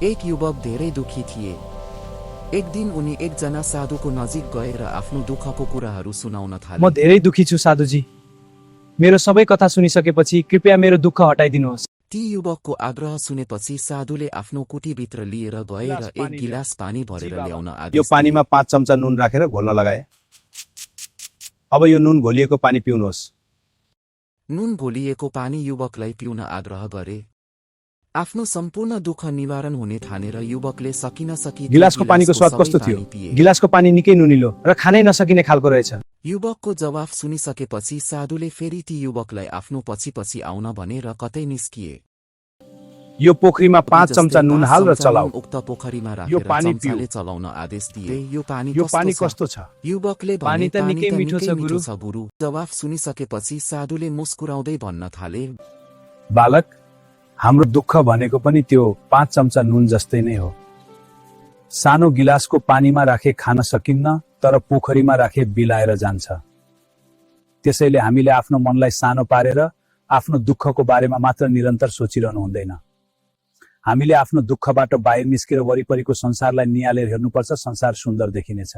एक युवक धेरै दुखी थिए। एक दिन उनी एकजना साधुको नजिक गएर आफ्नो दुःखको कुराहरू सुनाउन थाले। म धेरै दुखी छु साधुजी। मेरो सबै कथा सुनिसकेपछि कृपया मेरो दुःख हटाइदिनुहोस्। ती युवकको आग्रह सुनेपछि साधुले आफ्नो कुटीभित्र लिएर गएर एक गिलास पानी भरेर ल्याउन आदेश यो दिए। पानीमा 5 चम्चा नुन राखेर घोल्न लगाए। अब यो नुन घोलिएको पानी पिउनुहोस्। नुन घोलिएको पानी युवकलाई पिउन आग्रह गरे। आफ्नो सम्पूर्ण दुःख निवारण हुने ठानेर युवकले सकी नसकी गिलासको पानीको स्वाद कस्तो थियो? गिलासको पानी निकै नुनिलो र खानै नसकिने खालको रहेछ। युवकको जवाफ सुनिसकेपछि साधुले फेरि ती युवकलाई आफ्नो पछि पछि आउन भने र कतै निस्किए। यो पोखरीमा 5 चम्चा नुन हाल र चलाऊ। उक्त पोखरीमा यो राखेर पानी चम्चाले चलाउन आदेश दिए। यो पानी कस्तो छ? युवकले भने, पानी त निकै मिठो छ गुरु। जवाफ सुनिसकेपछि साधुले मुस्कुराउँदै भन्न थाले, बालक, हाम्रो दुःख भनेको पनि त्यो 5 चम्चा नुन जस्तै नै हो। सानो गिलासको पानीमा राखे खान सकिन्न, तर पोखरीमा राखे बिलाएर जान्छ। त्यसैले हामीले आफ्नो मनलाई सानो पारेर आफ्नो दुःखको बारेमा मात्र निरन्तर सोचिरहनु हुँदैन। हामीले आफ्नो दुःखबाट बाहिर निस्केर वरिपरिको संसारलाई नियालेर हेर्नुपर्छ। संसार सुन्दर देखिनेछ।